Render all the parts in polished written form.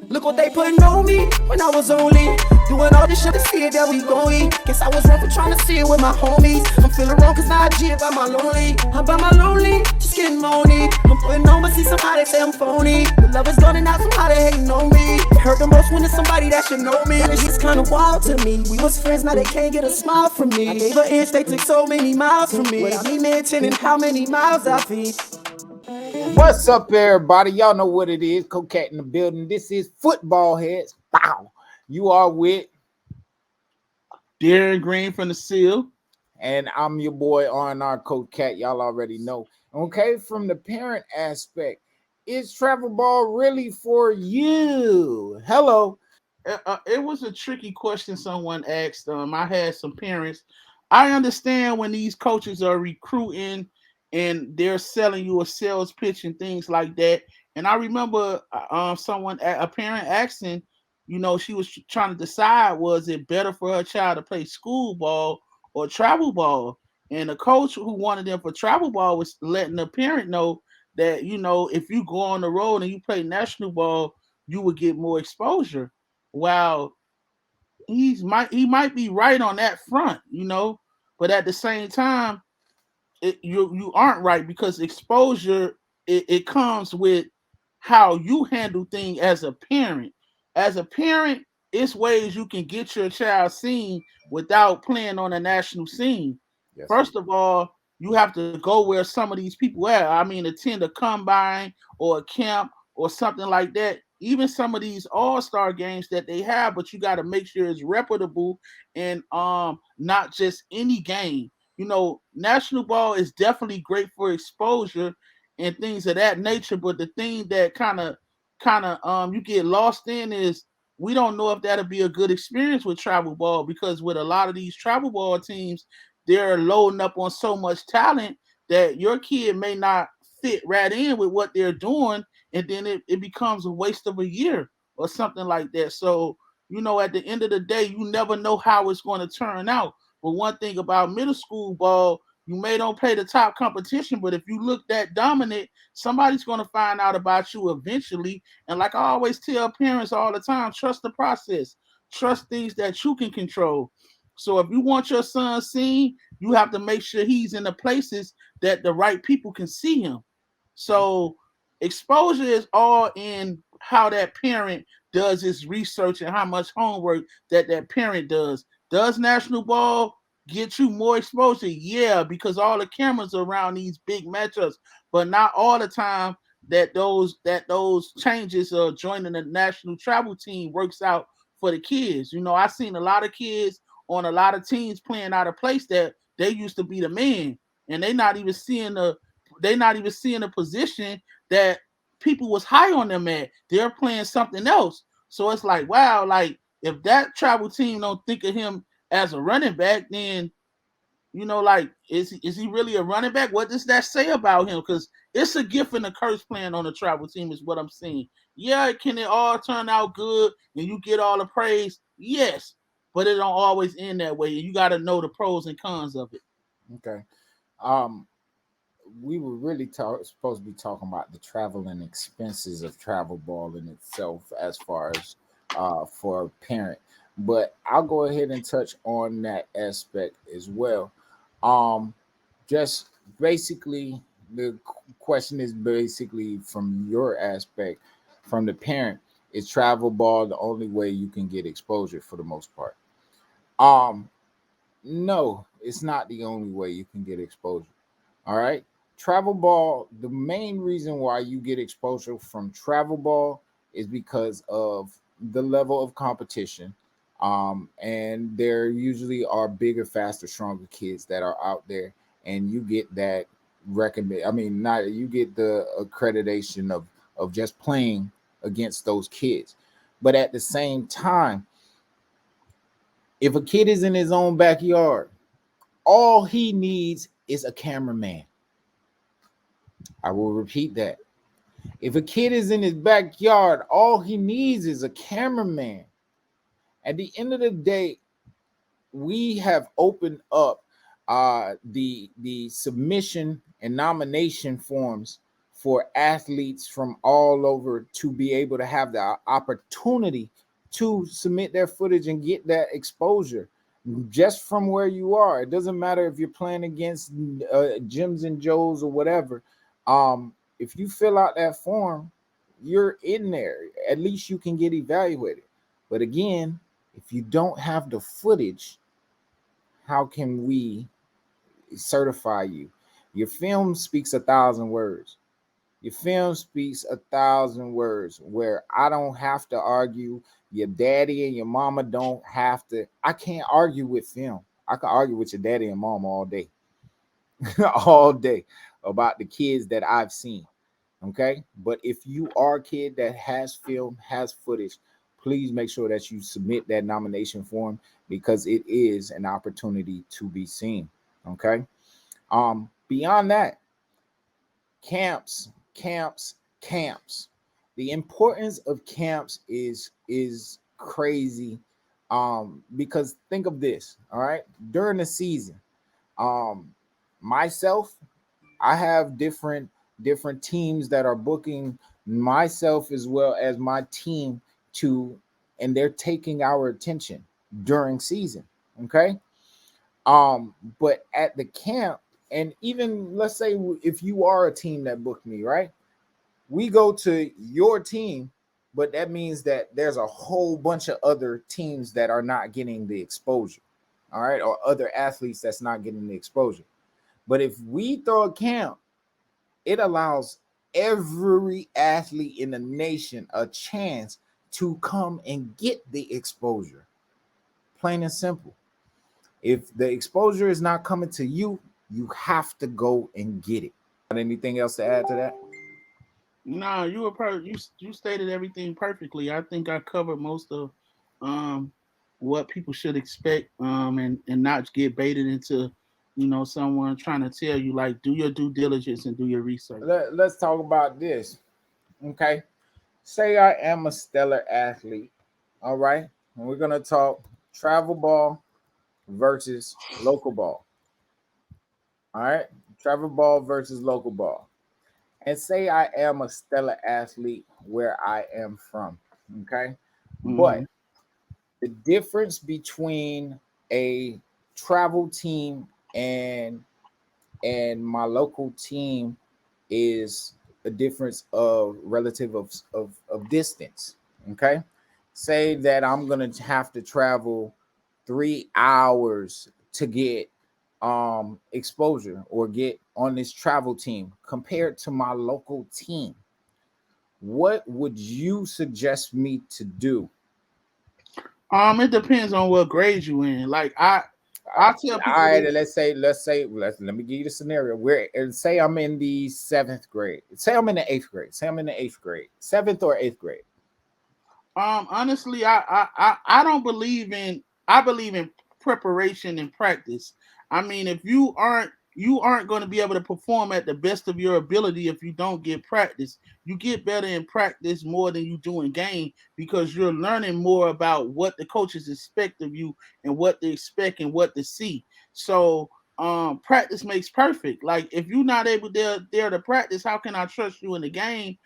Look what they putting on me when I was only doing all this shit to see it that we gon' eat. Guess I was wrong for trying to see it with my homies. I'm feeling wrong cause now I G by my lonely. I'm by my lonely, just getting money. I'm putting on but see somehow they say I'm phony. The love is gone and now somehow they hating on me. It hurt the most when it's somebody that should know me. It's just kinda wild to me. We was friends, now they can't get a smile from me. I gave an inch, they took so many miles from me. Without me mentioning how many miles I feed. What's up, everybody? Y'all know what it is. Cocat in the building. This is Football Heads. Bow. You are with Darren Green from the Seal. And I'm your boy R&R Cocat. Y'all already know. Okay, from the parent aspect, is travel ball really for you? Hello. It was a tricky question someone asked. I had some parents. I understand when these coaches are recruiting and they're selling you a sales pitch and things like that. And I remember a parent asking, she was trying to decide, was it better for her child to play school ball or travel ball? And the coach who wanted them for travel ball was letting the parent know that, if you go on the road and you play national ball, you would get more exposure. While he might be right on that front, but at the same time, you aren't right, because exposure, it comes with how you handle things as a parent. As a parent, it's ways you can get your child seen without playing on a national scene. Yes. First of all, you have to go where some of these people are. I mean, attend a combine or a camp or something like that. Even some of these all-star games that they have, but you got to make sure it's reputable and not just any game. National ball is definitely great for exposure and things of that nature. But the thing that kind of you get lost in is, we don't know if that'll be a good experience with travel ball, because with a lot of these travel ball teams, they're loading up on so much talent that your kid may not fit right in with what they're doing, and then it becomes a waste of a year or something like that. So, at the end of the day, you never know how it's going to turn out. But one thing about middle school ball, you may don't play the top competition, but if you look that dominant, somebody's going to find out about you eventually. And like I always tell parents all the time, trust the process. Trust things that you can control. So if you want your son seen, you have to make sure he's in the places that the right people can see him. So exposure is all in how that parent does his research and how much homework that parent does. Does national ball get you more exposure? Yeah, because all the cameras are around these big matchups, but not all the time that those changes of joining the national travel team works out for the kids. I've seen a lot of kids on a lot of teams playing out of place that they used to be the man, and they're not even seeing the position that people was high on them at. They're playing something else. So it's like, wow, like if that travel team don't think of him as a running back, then like, is he really a running back? What does that say about him? Because it's a gift and a curse playing on the travel team, is what I'm saying. Yeah, can it all turn out good and you get all the praise? Yes, but it don't always end that way. You got to know the pros and cons of it. Okay. We were really supposed to be talking about the travel and expenses of travel ball in itself, as far as for a parent. But I'll go ahead and touch on that aspect as well. Um, just basically, the question is basically from your aspect, from the parent, is travel ball the only way you can get exposure for the most part? Um, no, it's not the only way you can get exposure. All right. Travel ball, the main reason why you get exposure from travel ball is because of the level of competition. And there usually are bigger, faster, stronger kids that are out there, and you get that recommend. I mean, not you get the accreditation of just playing against those kids. But at the same time, if a kid is in his own backyard, all he needs is a cameraman. I will repeat that. If a kid is in his backyard, all he needs is a cameraman. At the end of the day, we have opened up the submission and nomination forms for athletes from all over to be able to have the opportunity to submit their footage and get that exposure just from where you are. It doesn't matter if you're playing against Jims and Joes or whatever. If you fill out that form, you're in there. At least you can get evaluated. But again, if you don't have the footage, how can we certify you? Your film speaks 1,000 words. Your film speaks 1,000 words where I don't have to argue. Your daddy and your mama don't have to. I can't argue with film. I can argue with your daddy and mama all day, all day about the kids that I've seen. Okay. But if you are a kid that has film, has footage, please make sure that you submit that nomination form because it is an opportunity to be seen. Okay. Beyond that, camps. The importance of camps is crazy. Because think of this, all right, during the season, myself, I have different teams that are booking myself as well as my team and they're taking our attention during season. Okay. But at the camp, and even let's say if you are a team that booked me, right? We go to your team, but that means that there's a whole bunch of other teams that are not getting the exposure, all right, or other athletes that's not getting the exposure. But if we throw a camp, it allows every athlete in the nation a chance to come and get the exposure. Plain and simple. If the exposure is not coming to you, you have to go and get it. Anything else to add to that? No, you were you stated everything perfectly. I think I covered most of what people should expect and not get baited into, someone trying to tell you like do your due diligence and do your research. Let's talk about this. Okay. Say I am a stellar athlete. All right. And we're gonna talk travel ball versus local ball. All right. Travel ball versus local ball. And say I am a stellar athlete where I am from. Okay. But the difference between a travel team and my local team is a difference of relative of distance. Okay. Say that I'm gonna have to travel 3 hours to get exposure or get on this travel team compared to my local team. What would you suggest me to do? It depends on what grade you in. Like I tell people. All right, let me give you the scenario. Where and say I'm in the 7th grade. Say I'm in the 8th grade. Say I'm in the 8th grade, 7th or 8th grade. Honestly, I don't believe in. I believe in preparation and practice. I mean, if you aren't going to be able to perform at the best of your ability if you don't get practice. You get better in practice more than you do in game because you're learning more about what the coaches expect of you and what they expect and what to see. So practice makes perfect. Like if you're not able there to practice, how can I trust you in the game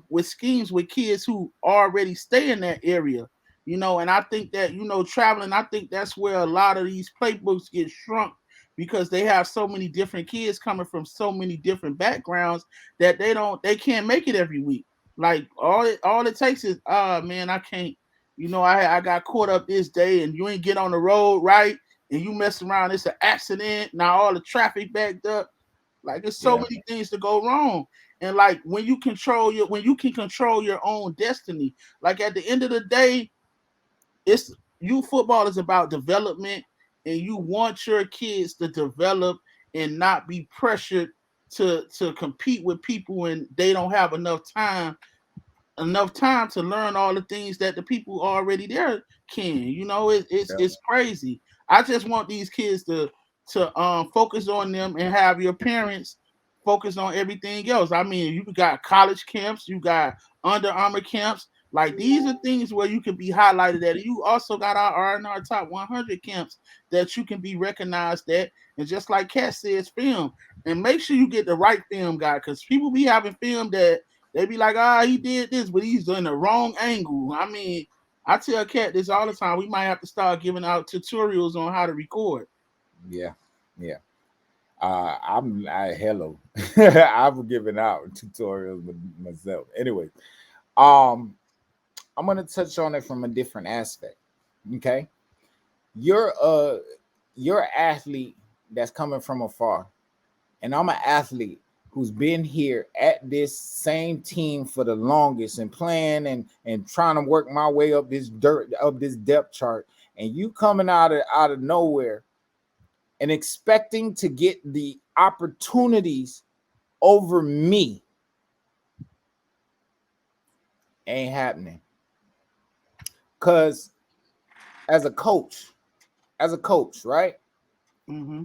with schemes with kids who already stay in that area? And I think that, traveling, I think that's where a lot of these playbooks get shrunk because they have so many different kids coming from so many different backgrounds that they can't make it every week. Like all it takes is, man, I can't, I got caught up this day and you ain't get on the road right and you mess around, it's an accident. Now all the traffic backed up. Like there's so many things to go wrong. And like when you can control your own destiny, like at the end of the day, football is about development, and you want your kids to develop and not be pressured to compete with people and they don't have enough time to learn all the things that the people already there can. It's crazy. I just want these kids to focus on them and have your parents focus on everything else. I mean, you got college camps, you got Under Armour camps. Like these are things where you can be highlighted at. You also got our R&R Top 100 camps that you can be recognized at. And just like Kat says, film. And make sure you get the right film guy, because people be having film that they be like, he did this, but he's in the wrong angle. I mean, I tell Kat this all the time. We might have to start giving out tutorials on how to record. Yeah. Hello. I've given out tutorials myself. Anyway, I'm gonna touch on it from a different aspect. Okay, you're an athlete that's coming from afar, and I'm an athlete who's been here at this same team for the longest and playing and trying to work my way up this depth chart, and you coming out of nowhere and expecting to get the opportunities over me ain't happening. Because as a coach, right? Mm-hmm.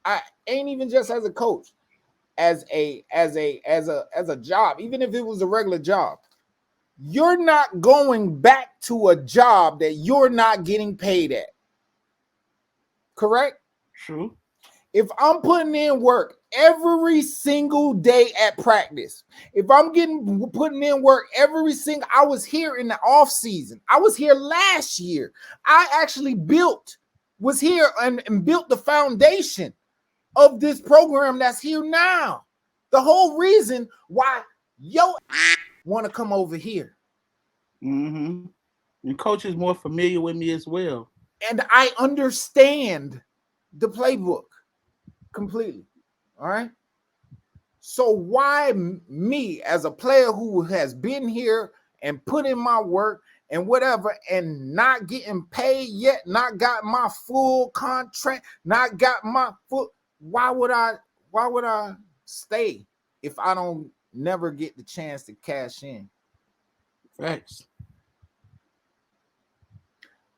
I ain't even just as a coach, as a job, even if it was a regular job, you're not going back to a job that you're not getting paid at. Correct? True. If I'm putting in work every single day at practice, if I'm putting in work I was here in the off season. I was here last year. I actually was here and built the foundation of this program that's here now. The whole reason why want to come over here. Mm-hmm. And coach is more familiar with me as well. And I understand the playbook completely. All right. So why me, as a player who has been here and put in my work and whatever, and not getting paid yet, not got my full contract, not got my full, why would I stay if I don't never get the chance to cash in? Facts.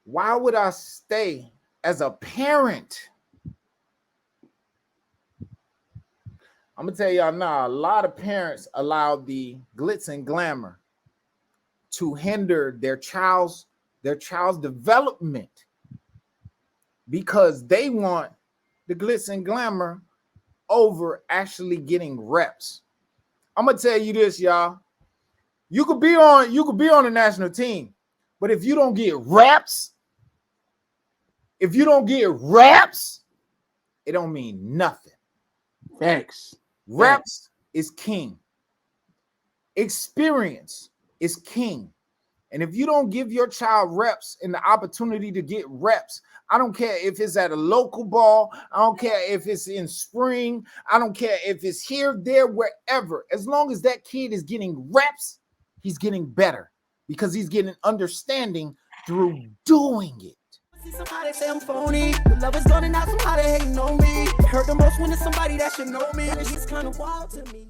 Why would I stay as a parent? I'm gonna tell y'all now, a lot of parents allow the glitz and glamour to hinder their child's development because they want the glitz and glamour over actually getting reps. I'm gonna tell you this, y'all. You could be on the national team, but if you don't get reps, it don't mean nothing. Facts. Reps is king. Experience is king. And if you don't give your child reps and the opportunity to get reps, I don't care if it's at a local ball, I don't care if it's in spring, I don't care if it's here, there, wherever. As long as that kid is getting reps, he's getting better because he's getting understanding through doing it. See somebody say I'm phony. The love is gone and now somebody hating on me. It hurt the most when it's somebody that should know me. It's kind of wild to me.